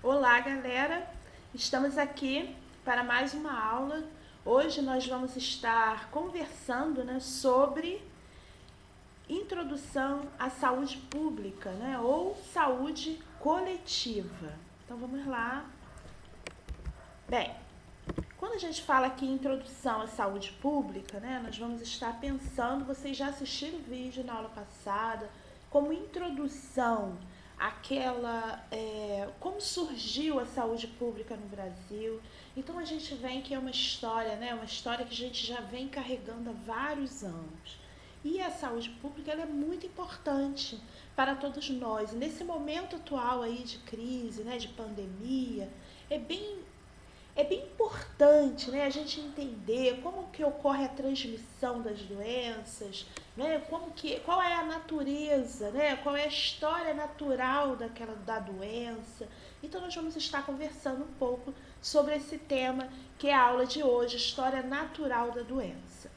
Olá, galera! Estamos aqui para mais uma aula. Hoje nós vamos estar conversando, sobre introdução à saúde pública, ou saúde coletiva. Então vamos lá. Bem, quando a gente fala aqui em introdução à saúde pública, nós vamos estar pensando, vocês já assistiram o vídeo na aula passada, como introdução como surgiu a saúde pública no Brasil. Então a gente vê que é uma história, uma história que a gente já vem carregando há vários anos. E a saúde pública ela é muito importante para todos nós. Nesse momento atual aí de crise, de pandemia, é bem importante, a gente entender como que ocorre a transmissão das doenças, qual é a natureza, qual é a história natural da doença. Então nós vamos estar conversando um pouco sobre esse tema que é a aula de hoje, História Natural da Doença.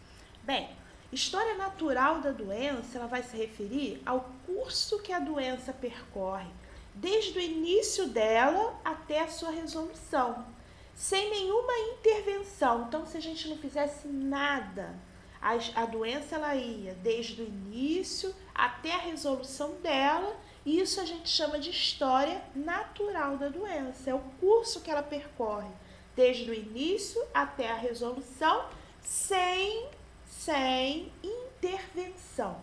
Bem, história natural da doença, ela vai se referir ao curso que a doença percorre, desde o início dela até a sua resolução, sem nenhuma intervenção. Então, se a gente não fizesse nada, a doença ela ia desde o início até a resolução dela, e isso a gente chama de história natural da doença. É o curso que ela percorre, desde o início até a resolução, sem intervenção,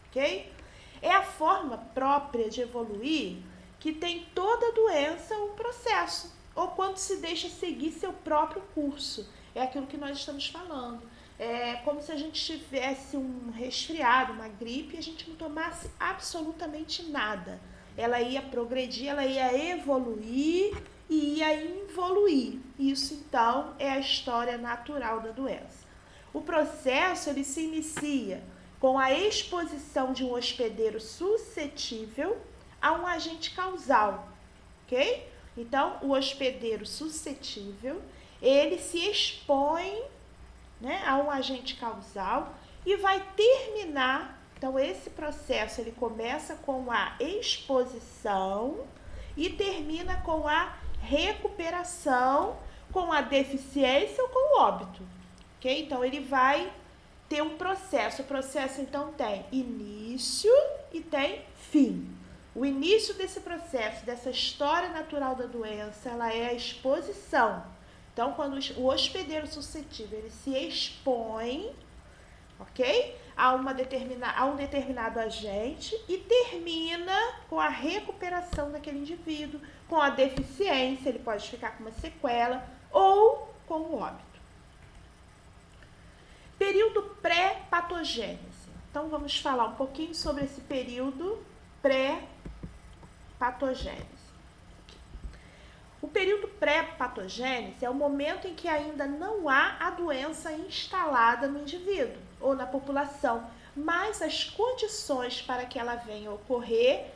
ok? É a forma própria de evoluir que tem toda doença um processo, ou quando se deixa seguir seu próprio curso. É aquilo que nós estamos falando. É como se a gente tivesse um resfriado, uma gripe, e a gente não tomasse absolutamente nada. Ela ia progredir, ela ia evoluir e ia involuir. Isso, então, é a história natural da doença. O processo ele se inicia com a exposição de um hospedeiro suscetível a um agente causal, ok? Então, o hospedeiro suscetível, ele se expõe, a um agente causal e vai terminar. Então, esse processo ele começa com a exposição e termina com a recuperação, com a deficiência ou com o óbito, ok? Então, ele vai ter um processo. O processo, então, tem início e tem fim. O início desse processo, dessa história natural da doença, ela é a exposição. Então, quando o hospedeiro suscetível ele se expõe, ok? A um determinado agente e termina com a recuperação daquele indivíduo, com a deficiência, ele pode ficar com uma sequela ou com o óbito. Período pré-patogênese. Então, vamos falar um pouquinho sobre esse período pré-patogênese. O período pré-patogênese é o momento em que ainda não há a doença instalada no indivíduo ou na população, mas as condições para que ela venha a ocorrer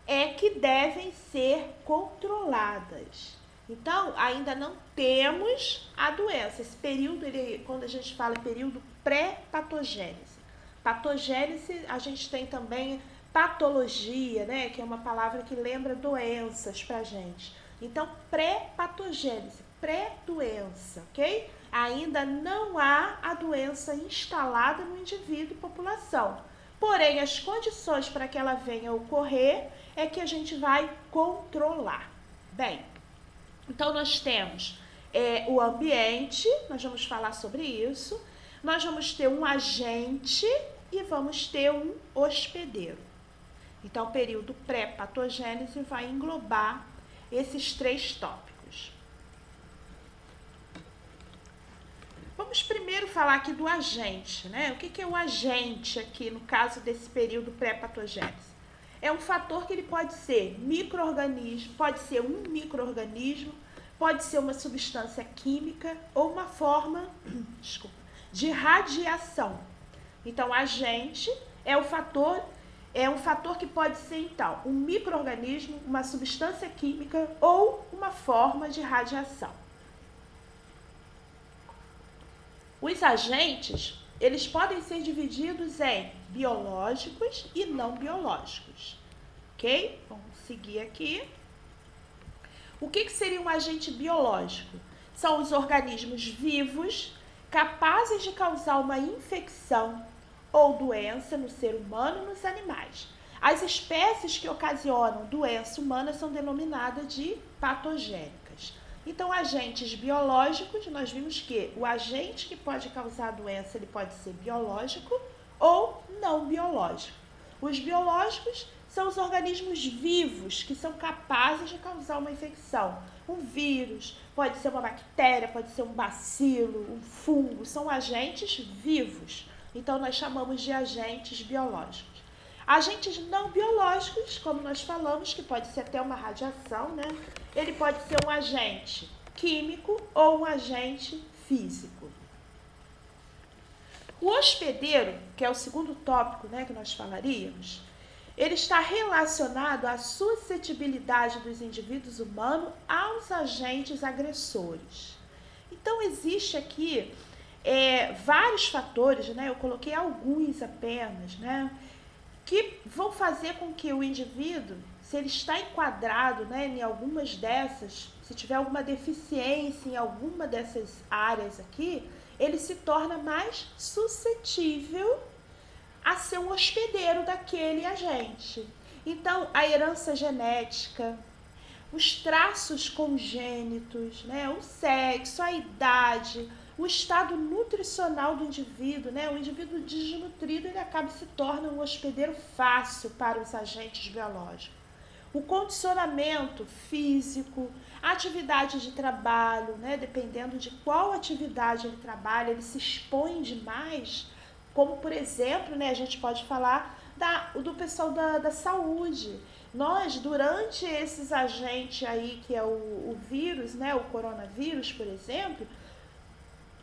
é que devem ser controladas. Então, ainda não temos a doença. Esse período, quando a gente fala em período pré-patogênese. Patogênese, a gente tem também patologia, que é uma palavra que lembra doenças pra gente. Então, pré-patogênese, pré-doença, ok? Ainda não há a doença instalada no indivíduo e população. Porém, as condições para que ela venha a ocorrer é que a gente vai controlar. Bem, então nós temos o ambiente, nós vamos falar sobre isso. Nós vamos ter um agente e vamos ter um hospedeiro. Então, o período pré-patogênese vai englobar esses três tópicos. Vamos primeiro falar aqui do agente, O que é o agente aqui no caso desse período pré-patogênese? É um fator que ele pode ser micro-organismo, pode ser um micro-organismo, pode ser uma substância química ou uma forma, de radiação. Então, agente é um fator que pode ser, então, um micro-organismo, uma substância química ou uma forma de radiação. Os agentes, eles podem ser divididos em biológicos e não biológicos, ok? Vamos seguir aqui. O que seria um agente biológico? São os organismos vivos capazes de causar uma infecção ou doença no ser humano e nos animais. As espécies que ocasionam doença humana são denominadas de patogênicas. Então, agentes biológicos, nós vimos que o agente que pode causar a doença, ele pode ser biológico ou não biológico. Os biológicos são os organismos vivos que são capazes de causar uma infecção. Um vírus, pode ser uma bactéria, pode ser um bacilo, um fungo, são agentes vivos. Então, nós chamamos de agentes biológicos. Agentes não biológicos, como nós falamos, que pode ser até uma radiação, né? Ele pode ser um agente químico ou um agente físico. O hospedeiro, que é o segundo tópico, né, que nós falaríamos, ele está relacionado à suscetibilidade dos indivíduos humanos aos agentes agressores. Então, existe aqui vários fatores, né? Eu coloquei alguns apenas, né? Que vão fazer com que o indivíduo, se ele está enquadrado, né, em algumas dessas, se tiver alguma deficiência em alguma dessas áreas aqui, ele se torna mais suscetível a ser um hospedeiro daquele agente. Então, a herança genética, os traços congênitos, né, o sexo, a idade, o estado nutricional do indivíduo, né, o indivíduo desnutrido, ele acaba se torna um hospedeiro fácil para os agentes biológicos. O condicionamento físico, a atividade de trabalho, né, dependendo de qual atividade ele trabalha, ele se expõe demais, como, por exemplo, né, a gente pode falar do pessoal da saúde. Nós, durante esses agentes aí, que é o vírus, né, o coronavírus, por exemplo,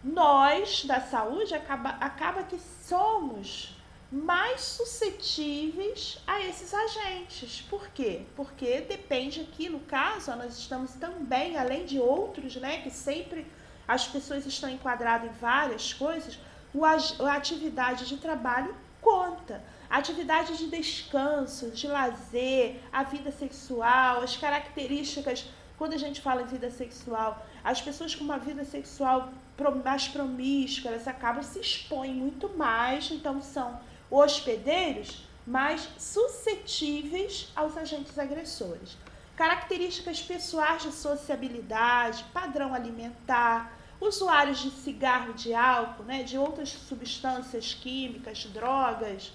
nós, da saúde, acaba que somos mais suscetíveis a esses agentes. Por quê? Porque depende aqui, no caso, nós estamos também, além de outros, né, que sempre as pessoas estão enquadradas em várias coisas, a atividade de trabalho conta. A atividade de descanso, de lazer, a vida sexual, as características, quando a gente fala em vida sexual, as pessoas com uma vida sexual mais promíscua, elas acabam se expõem muito mais, então são hospedeiros mais suscetíveis aos agentes agressores. Características pessoais de sociabilidade, padrão alimentar, usuários de cigarro, de álcool, né, de outras substâncias químicas, drogas,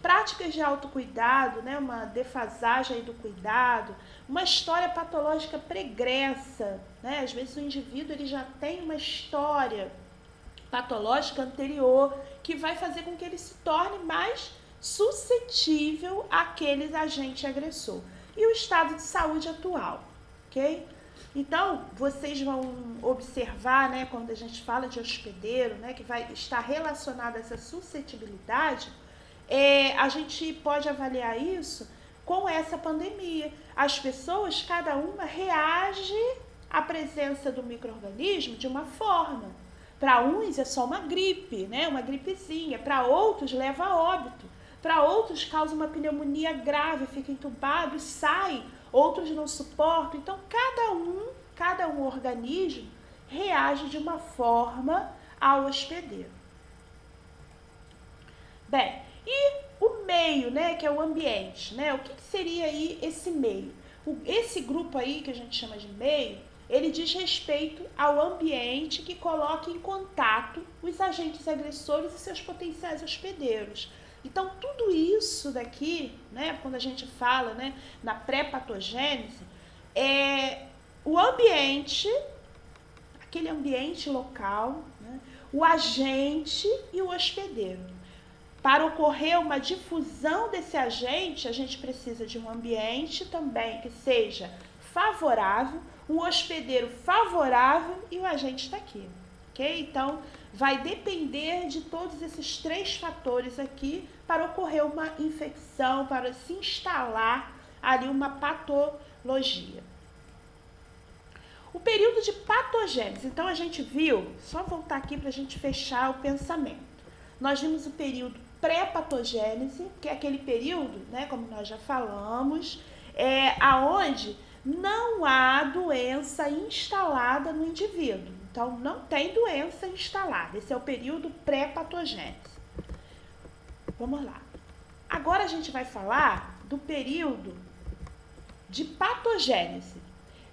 práticas de autocuidado, né, uma defasagem aí do cuidado, uma história patológica pregressa, né, às vezes o indivíduo ele já tem uma história patológica anterior que vai fazer com que ele se torne mais suscetível àquele agente agressor. E o estado de saúde atual, ok? Então, vocês vão observar, né, quando a gente fala de hospedeiro, né, que vai estar relacionado a essa suscetibilidade, a gente pode avaliar isso com essa pandemia. As pessoas, cada uma reage à presença do micro-organismo de uma forma. Para uns é só uma gripe, né, uma gripezinha. Para outros leva a óbito. Para outros causa uma pneumonia grave, fica entubado e sai. Outros não suportam. Então, cada um organismo reage de uma forma ao hospedeiro. Bem, e o meio, né, que é o ambiente, né? O que seria aí esse meio? Esse grupo aí, que a gente chama de meio, ele diz respeito ao ambiente que coloca em contato os agentes agressores e seus potenciais hospedeiros. Então, tudo isso daqui, né, quando a gente fala, né, na pré-patogênese, é o ambiente, aquele ambiente local, né, o agente e o hospedeiro. Para ocorrer uma difusão desse agente, a gente precisa de um ambiente também que seja favorável, um hospedeiro favorável e o agente está aqui, ok? Então, vai depender de todos esses três fatores aqui para ocorrer uma infecção, para se instalar ali uma patologia. O período de patogênese, então a gente viu, só voltar aqui para a gente fechar o pensamento. Nós vimos o período pré-patogênese, que é aquele período, né, como nós já falamos, aonde não há doença instalada no indivíduo. Então, não tem doença instalada. Esse é o período pré-patogênese. Vamos lá. Agora a gente vai falar do período de patogênese.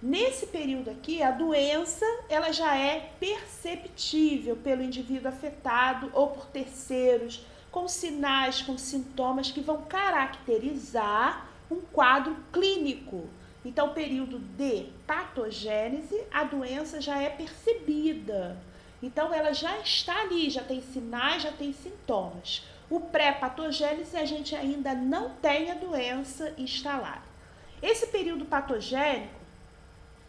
Nesse período aqui, a doença ela já é perceptível pelo indivíduo afetado ou por terceiros, com sinais, com sintomas que vão caracterizar um quadro clínico. Então, período de patogênese, a doença já é percebida. Então, ela já está ali, já tem sinais, já tem sintomas. O pré-patogênese, a gente ainda não tem a doença instalada. Esse período patogênico,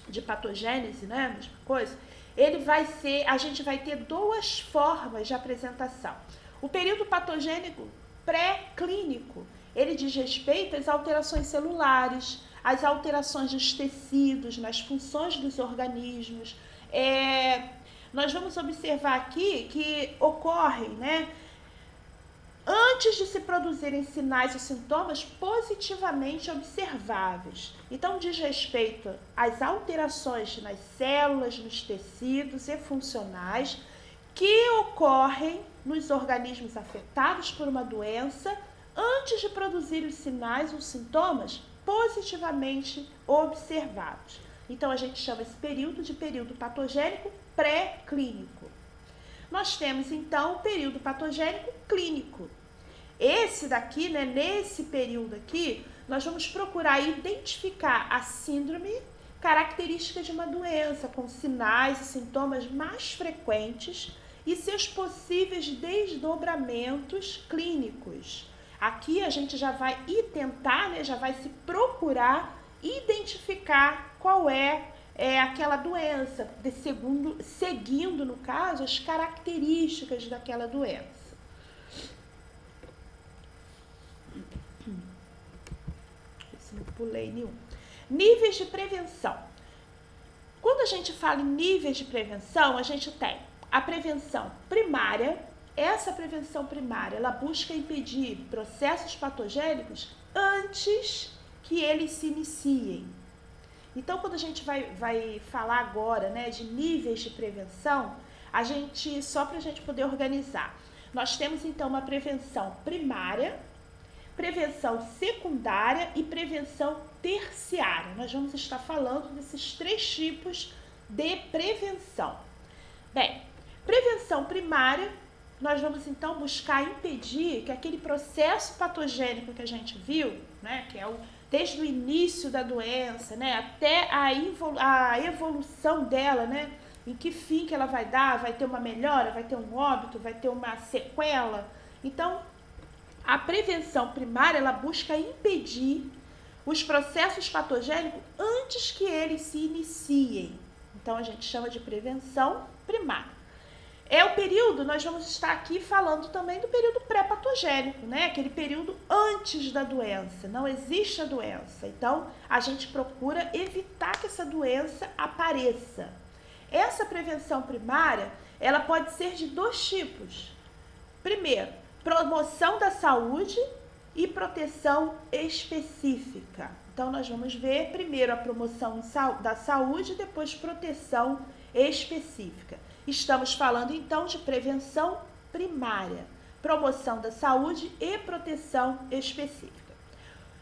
de patogênese, né, mesma coisa, ele vai ser, a gente vai ter duas formas de apresentação. O período patogênico pré-clínico, ele diz respeito às alterações celulares, às alterações dos tecidos, nas funções dos organismos. Nós vamos observar aqui que ocorrem, né, antes de se produzirem sinais ou sintomas positivamente observáveis. Então, diz respeito às alterações nas células, nos tecidos e funcionais que ocorrem nos organismos afetados por uma doença antes de produzir os sinais ou sintomas positivamente observados. Então, a gente chama esse período de período patogênico pré-clínico. Nós temos, então, o período patogênico clínico. Esse daqui, né, nesse período aqui, nós vamos procurar identificar a síndrome, característica de uma doença, com sinais e sintomas mais frequentes e seus possíveis desdobramentos clínicos. Aqui a gente já vai tentar, né, já vai se procurar identificar qual é aquela doença, seguindo, no caso, as características daquela doença. Não pulei nenhum. Níveis de prevenção. Quando a gente fala em níveis de prevenção, a gente tem a prevenção primária. Essa prevenção primária, ela busca impedir processos patogênicos antes que eles se iniciem. Então, quando a gente vai falar agora, né, de níveis de prevenção, só para a gente poder organizar, nós temos então uma prevenção primária, prevenção secundária e prevenção terciária. Nós vamos estar falando desses três tipos de prevenção. Bem, prevenção primária, nós vamos então buscar impedir que aquele processo patogênico que a gente viu, né, que é desde o início da doença, né, até a evolução dela, né, em que fim que ela vai dar, vai ter uma melhora, vai ter um óbito, vai ter uma sequela. Então, a prevenção primária, ela busca impedir os processos patogênicos antes que eles se iniciem. Então, a gente chama de prevenção primária. É o período, nós vamos estar aqui falando também do período pré-patogênico, né? Aquele período antes da doença, não existe a doença. Então, a gente procura evitar que essa doença apareça. Essa prevenção primária, ela pode ser de dois tipos. Primeiro, promoção da saúde e proteção específica. Então, nós vamos ver primeiro a promoção da saúde e depois proteção específica. Estamos falando, então, de prevenção primária, promoção da saúde e proteção específica.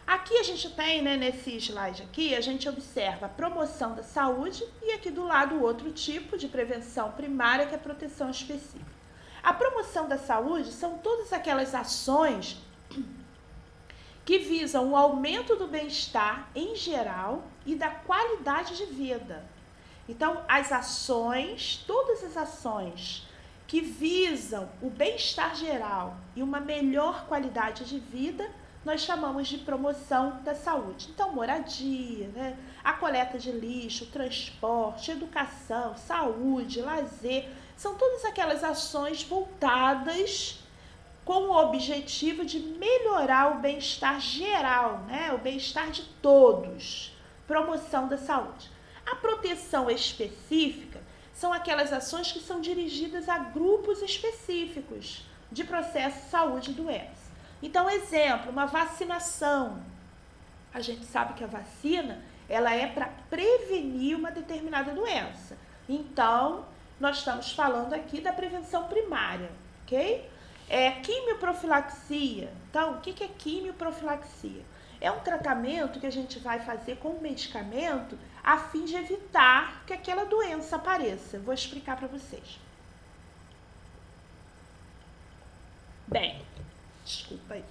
Aqui a gente tem, né, nesse slide aqui, a gente observa a promoção da saúde e aqui do lado o outro tipo de prevenção primária, que é a proteção específica. A promoção da saúde são todas aquelas ações que visam o aumento do bem-estar em geral e da qualidade de vida. Então, todas as ações que visam o bem-estar geral e uma melhor qualidade de vida, nós chamamos de promoção da saúde. Então, moradia, né? A coleta de lixo, transporte, educação, saúde, lazer, são todas aquelas ações voltadas com o objetivo de melhorar o bem-estar geral, né? O bem-estar de todos. Promoção da saúde. A proteção específica são aquelas ações que são dirigidas a grupos específicos de processo de saúde e doença. Então, exemplo, uma vacinação. A gente sabe que a vacina, ela é para prevenir uma determinada doença. Então, nós estamos falando aqui da prevenção primária, ok? Quimioprofilaxia. Então, o que é quimioprofilaxia? É um tratamento que a gente vai fazer com medicamento a fim de evitar que aquela doença apareça. Vou explicar para vocês. Bem, desculpa aí.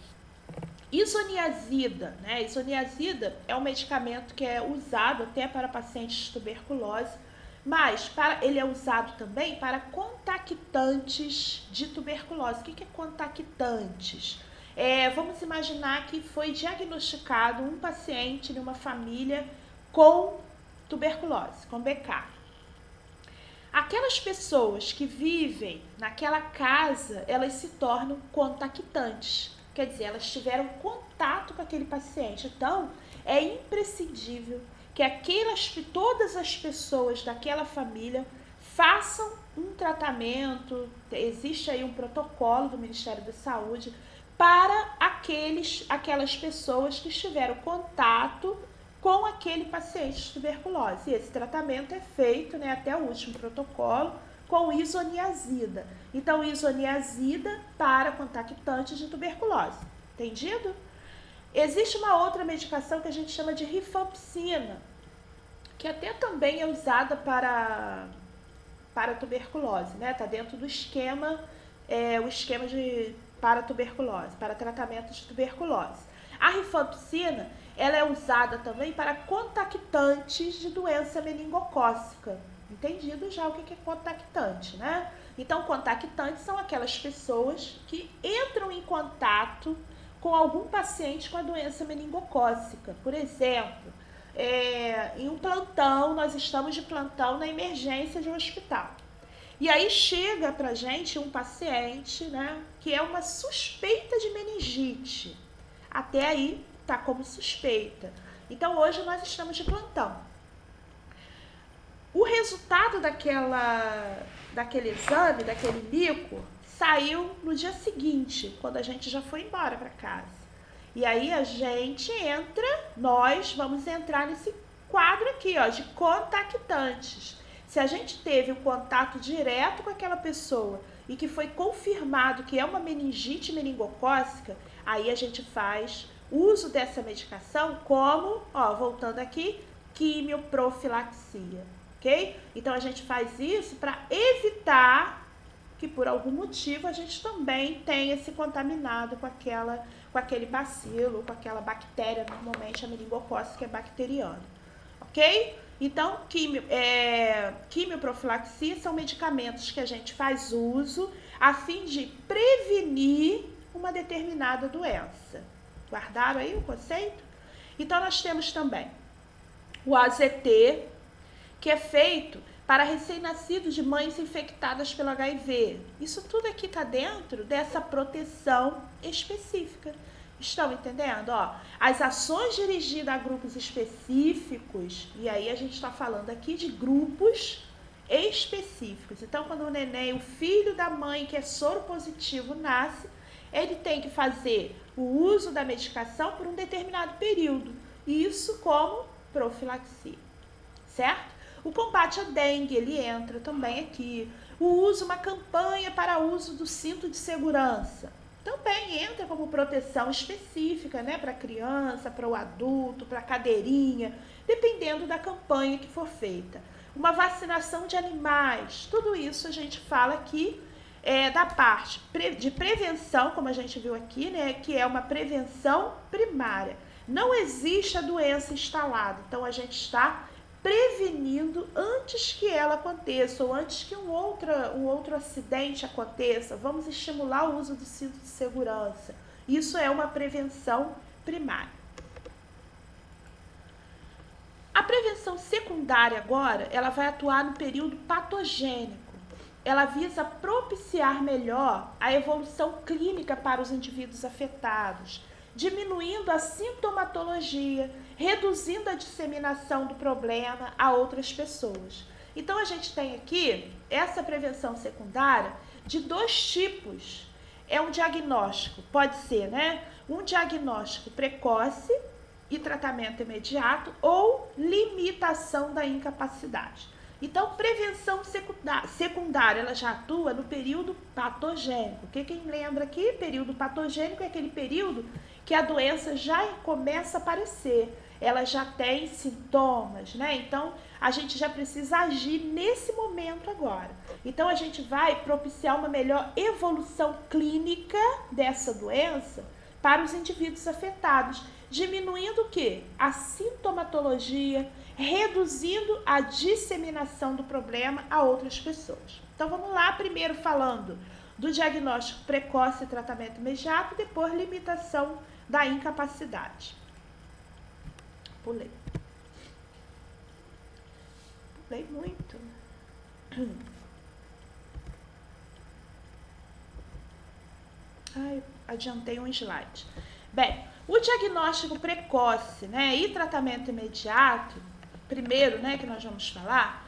Isoniazida, né? Isoniazida é um medicamento que é usado até para pacientes de tuberculose, mas ele é usado também para contactantes de tuberculose. O que é contactantes? Vamos imaginar que foi diagnosticado um paciente de uma família com tuberculose, com BK. Aquelas pessoas que vivem naquela casa, elas se tornam contactantes. Quer dizer, elas tiveram contato com aquele paciente. Então, é imprescindível que todas as pessoas daquela família façam um tratamento. Existe aí um protocolo do Ministério da Saúde para aquelas pessoas que tiveram contato com aquele paciente de tuberculose. E esse tratamento é feito, né, até o último protocolo, com isoniazida. Então, isoniazida para contactantes de tuberculose. Entendido? Existe uma outra medicação que a gente chama de rifampicina, que até também é usada para tuberculose, né? Está dentro do esquema, para tuberculose, para tratamento de tuberculose. A rifampicina, ela é usada também para contactantes de doença meningocócica. Entendido já o que é contactante, né? Então, contactantes são aquelas pessoas que entram em contato com algum paciente com a doença meningocócica. Por exemplo, em um plantão, nós estamos de plantão na emergência de um hospital. E aí chega pra gente um paciente, né, que é uma suspeita de meningite. Até aí tá como suspeita. Então, hoje nós estamos de plantão. O resultado daquele exame, daquele bico, saiu no dia seguinte, quando a gente já foi embora para casa. E aí nós vamos entrar nesse quadro aqui, ó, de contactantes. Se a gente teve um contato direto com aquela pessoa e que foi confirmado que é uma meningite meningocócica, aí a gente faz uso dessa medicação como, ó, voltando aqui, quimioprofilaxia, ok? Então, a gente faz isso para evitar que, por algum motivo, a gente também tenha se contaminado com aquele bacilo, com aquela bactéria, normalmente a meningocócica é bacteriana, ok? Então, quimioprofilaxia são medicamentos que a gente faz uso a fim de prevenir uma determinada doença. Guardaram aí o conceito? Então, nós temos também o AZT, que é feito para recém-nascidos de mães infectadas pelo HIV. Isso tudo aqui está dentro dessa proteção específica. Estão entendendo? Ó, as ações dirigidas a grupos específicos, e aí a gente está falando aqui de grupos específicos. Então, quando o filho da mãe que é soro positivo nasce, ele tem que fazer o uso da medicação por um determinado período. Isso como profilaxia, certo? O combate à dengue, ele entra também aqui. Uma campanha para uso do cinto de segurança. Também entra como proteção específica, né, para a criança, para o adulto, para a cadeirinha, dependendo da campanha que for feita. Uma vacinação de animais, tudo isso a gente fala aqui da parte de prevenção, como a gente viu aqui, né, que é uma prevenção primária. Não existe a doença instalada, então a gente está prevenindo antes que ela aconteça ou antes que um outro acidente aconteça. Vamos estimular o uso do cinto de segurança. Isso é uma prevenção primária. A prevenção secundária agora, ela vai atuar no período patogênico. Ela visa propiciar melhor a evolução clínica para os indivíduos afetados, diminuindo a sintomatologia, reduzindo a disseminação do problema a outras pessoas. Então, a gente tem aqui essa prevenção secundária de 2 tipos. É um diagnóstico, pode ser, né? Um diagnóstico precoce e tratamento imediato ou limitação da incapacidade. Então, prevenção secundária, ela já atua no período patogênico. Quem lembra aqui? Período patogênico é aquele período que a doença já começa a aparecer, ela já tem sintomas, né? Então, a gente já precisa agir nesse momento agora. Então, a gente vai propiciar uma melhor evolução clínica dessa doença para os indivíduos afetados, diminuindo o quê? A sintomatologia, reduzindo a disseminação do problema a outras pessoas. Então, vamos lá, primeiro falando do diagnóstico precoce e tratamento imediato, depois limitação da incapacidade. Pulei muito. Ai, adiantei um slide. Bem, o diagnóstico precoce, né, e tratamento imediato, primeiro, né, que nós vamos falar,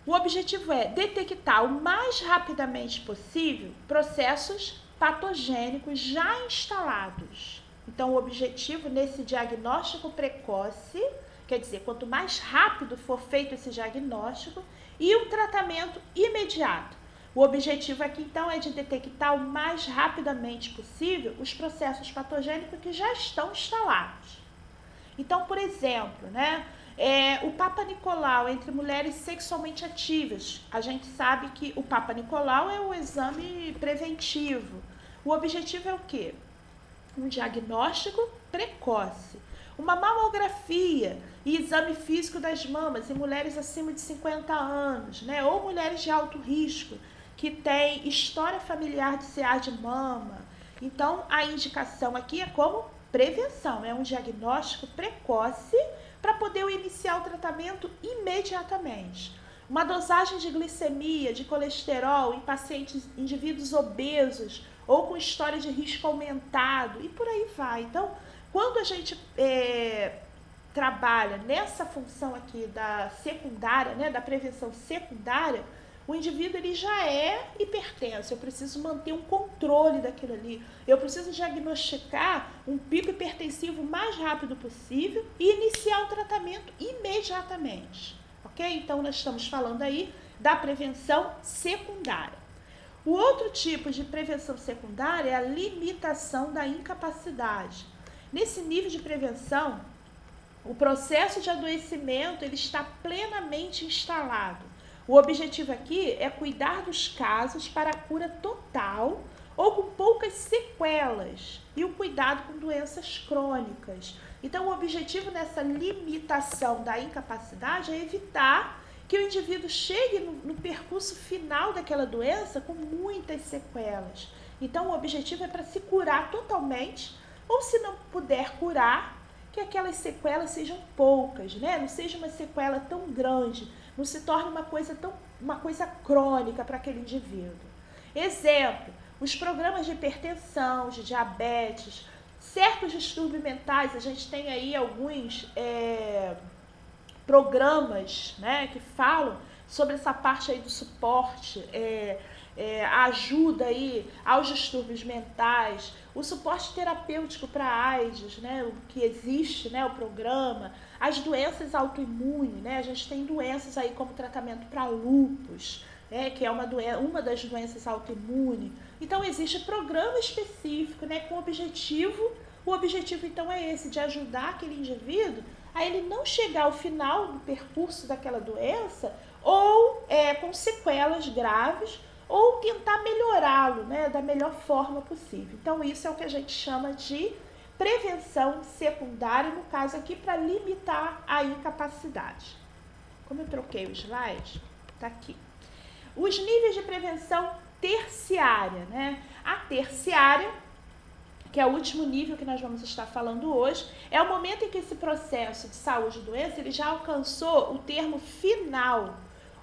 o objetivo é detectar o mais rapidamente possível processos patogênicos já instalados. Então, o objetivo nesse diagnóstico precoce, quer dizer, quanto mais rápido for feito esse diagnóstico, e o tratamento imediato. O objetivo aqui, então, é de detectar o mais rapidamente possível os processos patogênicos que já estão instalados. Então, por exemplo, né, o Papa Nicolau entre mulheres sexualmente ativas. A gente sabe que o Papa Nicolau é o exame preventivo. O objetivo é o quê? Um diagnóstico precoce. Uma mamografia e exame físico das mamas em mulheres acima de 50 anos, né, ou mulheres de alto risco, que tem história familiar de CA de mama. Então, a indicação aqui é como prevenção, é um diagnóstico precoce para poder iniciar o tratamento imediatamente. Uma dosagem de glicemia, de colesterol em pacientes, indivíduos obesos ou com história de risco aumentado e por aí vai. Então, quando a gente trabalha nessa função aqui da secundária, né, da prevenção secundária, o indivíduo ele já é hipertenso, eu preciso manter um controle daquilo ali, eu preciso diagnosticar um pico hipertensivo o mais rápido possível e iniciar o tratamento imediatamente, ok? Então, nós estamos falando aí da prevenção secundária. O outro tipo de prevenção secundária é a limitação da incapacidade. Nesse nível de prevenção, o processo de adoecimento ele está plenamente instalado. O objetivo aqui é cuidar dos casos para a cura total ou com poucas sequelas e o cuidado com doenças crônicas. Então, o objetivo nessa limitação da incapacidade é evitar que o indivíduo chegue no percurso final daquela doença com muitas sequelas. Então, o objetivo é para se curar totalmente ou, se não puder curar, que aquelas sequelas sejam poucas, né? Não seja uma sequela tão grande, não se torne uma coisa crônica para aquele indivíduo. Exemplo, os programas de hipertensão, de diabetes, certos distúrbios mentais, a gente tem aí alguns programas, né, que falam sobre essa parte aí do suporte, a ajuda aí aos distúrbios mentais, o suporte terapêutico para AIDS, né, o que existe, né, o programa, as doenças autoimunes, né, a gente tem doenças aí como tratamento para lúpus, que é uma das doenças autoimunes. Então, existe programa específico, né, com objetivo. O objetivo, então, é esse, de ajudar aquele indivíduo a ele não chegar ao final do percurso daquela doença ou com sequelas graves, ou tentar melhorá-lo, né, da melhor forma possível. Então, isso é o que a gente chama de prevenção secundária, no caso aqui, para limitar a incapacidade. Como eu troquei o slide, tá aqui. Os níveis de prevenção terciária, né? A terciária, que é o último nível que nós vamos estar falando hoje, é o momento em que esse processo de saúde e doença ele já alcançou o termo final,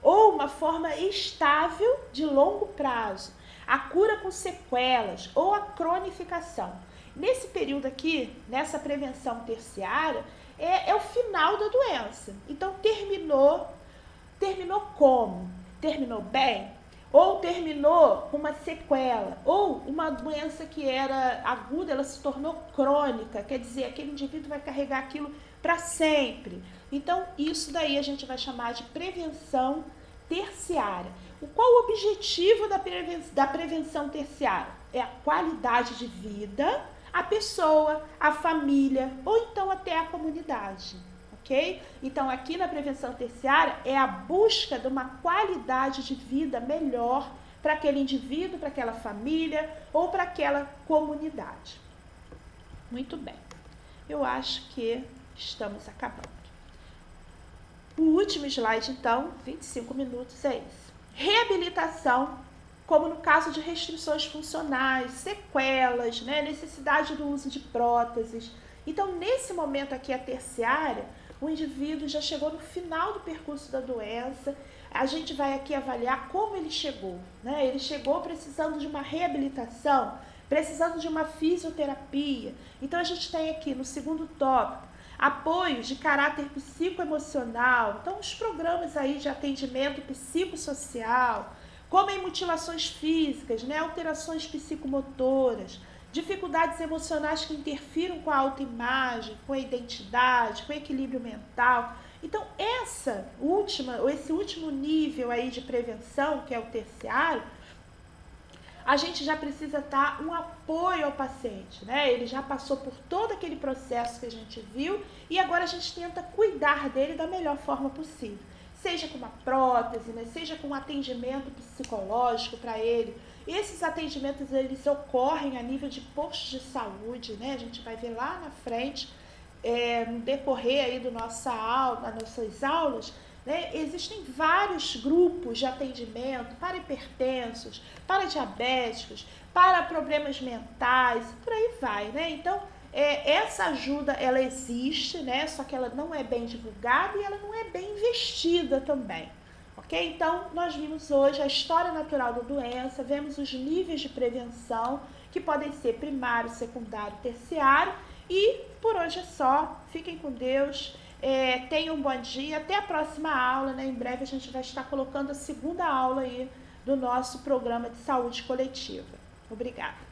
ou uma forma estável de longo prazo, a cura com sequelas ou a cronificação. Nesse período aqui, nessa prevenção terciária, é o final da doença. Então, terminou como? Terminou bem? ou terminou com uma sequela, ou uma doença que era aguda, ela se tornou crônica, quer dizer, aquele indivíduo vai carregar aquilo para sempre. Então, isso daí a gente vai chamar de prevenção terciária. Qual o objetivo da prevenção terciária? É a qualidade de vida, a pessoa, a família, ou então até a comunidade. Okay? Então, aqui na prevenção terciária é a busca de uma qualidade de vida melhor para aquele indivíduo, para aquela família ou para aquela comunidade. Muito bem. Eu acho que estamos acabando. O último slide, então, 25 minutos, é esse. Reabilitação, como no caso de restrições funcionais, sequelas, né, necessidade do uso de próteses. Então, nesse momento aqui, a terciária, o indivíduo já chegou no final do percurso da doença, a gente vai aqui avaliar como ele chegou, né? Ele chegou precisando de uma reabilitação, precisando de uma fisioterapia. Então, a gente tem aqui no segundo tópico, apoio de caráter psicoemocional, então os programas aí de atendimento psicossocial, como em mutilações físicas, né? Alterações psicomotoras, dificuldades emocionais que interfiram com a autoimagem, com a identidade, com o equilíbrio mental. Então, esse último nível aí de prevenção, que é o terciário, a gente já precisa dar um apoio ao paciente, né? Ele já passou por todo aquele processo que a gente viu e agora a gente tenta cuidar dele da melhor forma possível. Seja com uma prótese, né? Seja com um atendimento psicológico para ele. Esses atendimentos, eles ocorrem a nível de postos de saúde, né? A gente vai ver lá na frente, no decorrer aí das nossas aulas, né? Existem vários grupos de atendimento para hipertensos, para diabéticos, para problemas mentais, por aí vai, né? Então, essa ajuda, ela existe, né? Só que ela não é bem divulgada e ela não é bem investida também. Ok? Então, nós vimos hoje a história natural da doença, vemos os níveis de prevenção, que podem ser primário, secundário, terciário, e por hoje é só. Fiquem com Deus, tenham um bom dia, até a próxima aula, né? Em breve a gente vai estar colocando a segunda aula aí do nosso programa de saúde coletiva. Obrigada.